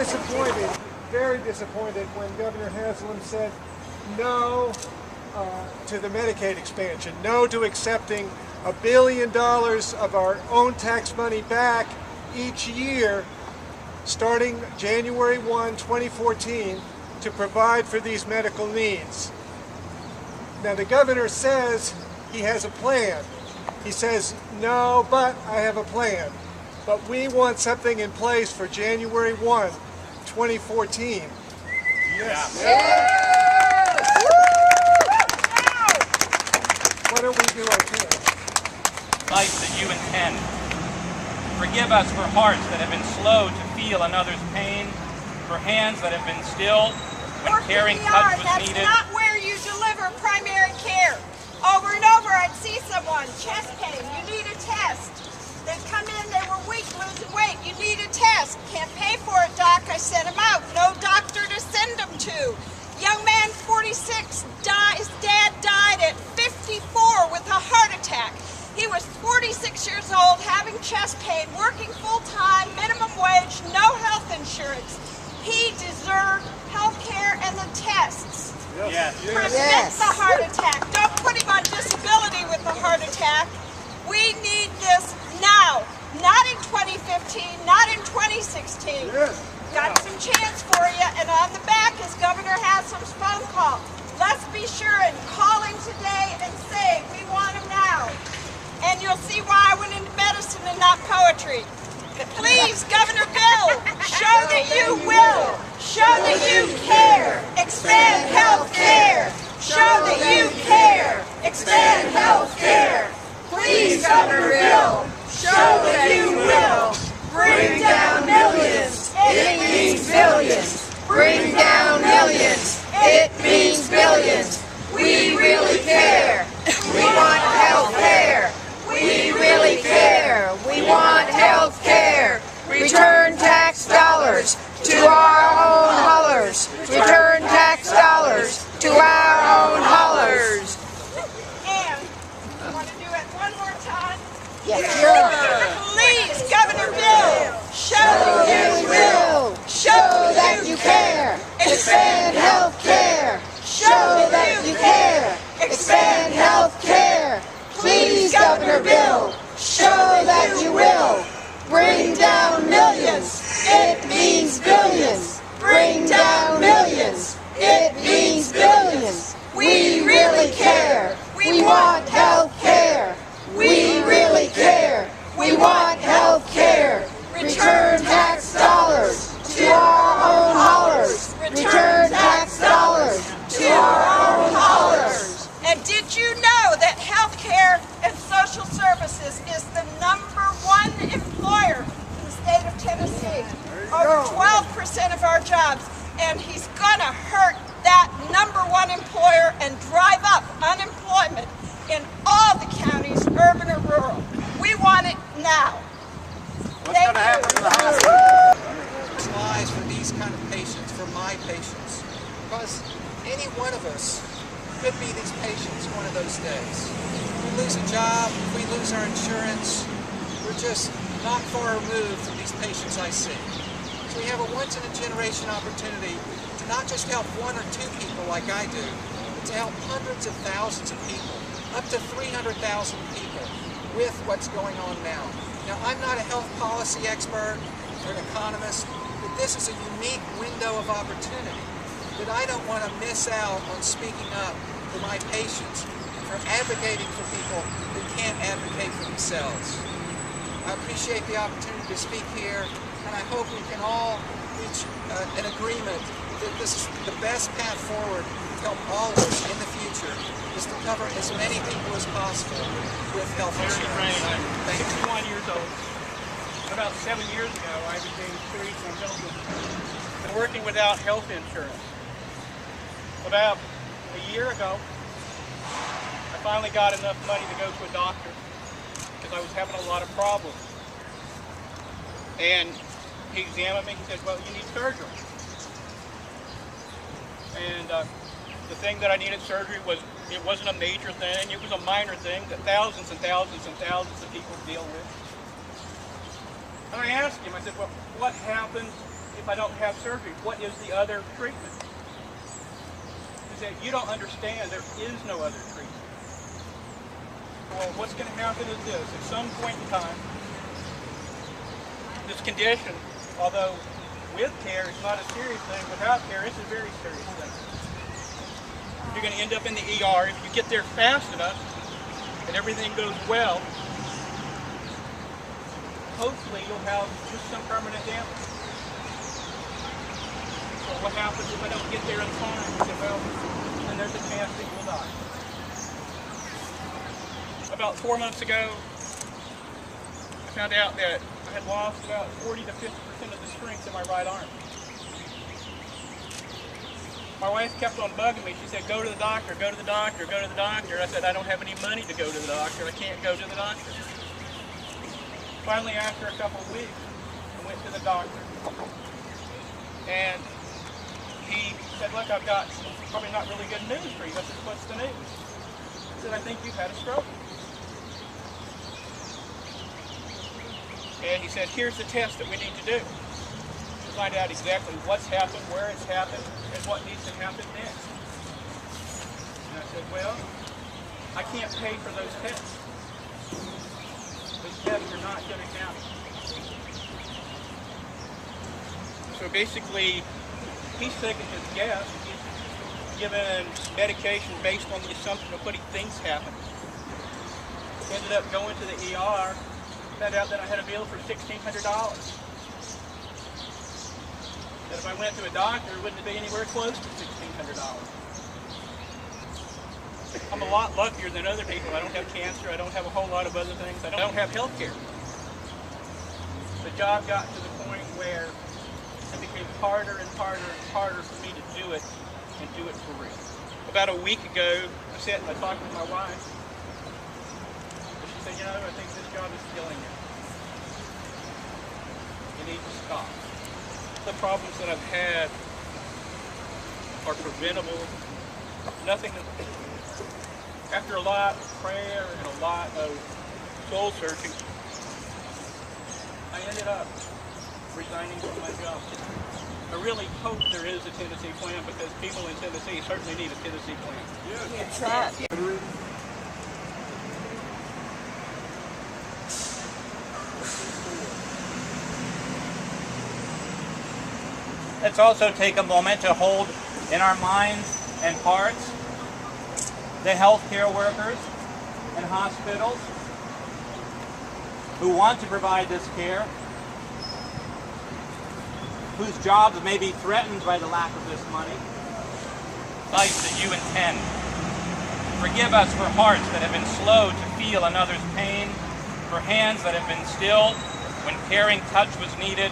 disappointed, very disappointed when Governor Haslam said no to the Medicaid expansion, no to accepting $1 billion of our own tax money back each year starting January 1, 2014 to provide for these medical needs. Now the governor says he has a plan. He says, no, but I have a plan. But we want something in place for January 1, 2014. Yes. Yes. Why don't we do our part? Life that you intend. Forgive us for hearts that have been slow to feel another's pain, for hands that have been still when caring touch was needed. That's not where you deliver primary care. Over and over I'd see someone, chest pain, you need a test. They'd come in, they were weak, losing weight, you need a test. Can't pay for it, doc, I sent him out. No doctor to send him to. Young man, 46, his dad died at 54 with a heart attack. He was 46 years old, having chest pain, working full-time, minimum wage, no health insurance. He deserved health care and the tests. Yes. Prevent the heart attack. Don't put him on disability with the heart attack. We need this now, not in 2015, not in 2016. Yes. Got some chance for you, and on the back is Governor Haslam's phone call. Let's be sure and call him today and say, we want him now. And you'll see why I went into medicine and not poetry. But please, Governor Bill, show that you will. Show that you care. Expand health care. Show that you care. Expand health care. Please, Governor Bill, show that you will. Bring down millions. It means billions. Bring down millions. It means billions. We really care. We want health care. We really care. We want health care. Return tax dollars to our own hollers. Return tax dollars to our own hollers. And I want to do it one more time. Yes, sure. Please, Governor Bill, show that you will. Show that you care. Expand health care. Show that you care. Expand health care. Please, Governor Bill, show that you will. Bring down millions. It means billions. Bring down millions. It means billions. We really care. We want health care. We really care. We want health care. Return tax dollars to our own hollers. Return tax dollars to our own hollers. And did you know that health care and social services is the #1 employer in the state of Tennessee? Over 12% of our jobs. And he's going to hurt that #1 employer and drive up unemployment in all the counties, urban or rural. We want it now. What's going to happen to the hospital? Lies for these kind of patients, for my patients. Because any one of us could be these patients one of those days. If we lose a job, if we lose our insurance, we're just not far removed from these patients I see. So we have a once-in-a-generation opportunity to not just help 1 or 2 people like I do, but to help hundreds of thousands of people, up to 300,000 people with what's going on now. Now, I'm not a health policy expert or an economist, but this is a unique window of opportunity that I don't want to miss out on speaking up for my patients, for advocating for people who can't advocate for themselves. I appreciate the opportunity to speak here, and I hope we can all reach an agreement that this is the best path forward to help all of us in the future, is to cover as many people as possible with health insurance. I'm 61 years old. About 7 years ago, I became serious on health insurance. Been working without health insurance. About a year ago, I finally got enough money to go to a doctor because I was having a lot of problems. And he examined me. He said, well, you need surgery. And the thing that I needed surgery was, it wasn't a major thing. It was a minor thing that thousands and thousands and thousands of people deal with. And I asked him, I said, well, what happened if I don't have surgery? What is the other treatment? He said, you don't understand, there is no other treatment. Well, what's going to happen is this. At some point in time, this condition, although with care it's not a serious thing, without care it's a very serious thing. You're going to end up in the ER. If you get there fast enough and everything goes well, hopefully you'll have just some permanent damage. So what happens if I don't get there in time? I said, well, then there's a chance that you'll die. About 4 months ago, I found out that I had lost about 40 to 50% of the strength in my right arm. My wife kept on bugging me. She said, go to the doctor, go to the doctor, go to the doctor. I said, I don't have any money to go to the doctor. I can't go to the doctor. Finally, after a couple of weeks, I went to the doctor. And he said, look, I've got probably not really good news for you. I said, what's the news? He said, I think you've had a stroke. And he said, here's the test that we need to do to find out exactly what's happened, where it's happened, and what needs to happen next. And I said, well, I can't pay for those tests. Those tests are not going to count. So basically, he's taking his guess. He's given medication based on the assumption of what he thinks happened. Ended up going to the ER. Found out that I had a bill for $1,600. That if I went to a doctor, it wouldn't be anywhere close to $1,600. I'm a lot luckier than other people. I don't have cancer. I don't have a whole lot of other things. I don't have health care. The job got to the point where it became harder and harder and harder for me to do it and do it for real. About a week ago, I sat and I talked with my wife. She said, you know, I think this job is killing you. You need to stop. The problems that I've had are preventable. Nothing. After a lot of prayer and a lot of soul searching, I ended up resigning from my job. I really hope there is a Tennessee plan because people in Tennessee certainly need a Tennessee plan. That's right. Let's also take a moment to hold in our minds and hearts the healthcare workers and hospitals who want to provide this care, whose jobs may be threatened by the lack of this money. Life that you intend. Forgive us for hearts that have been slow to feel another's pain, for hands that have been still when caring touch was needed.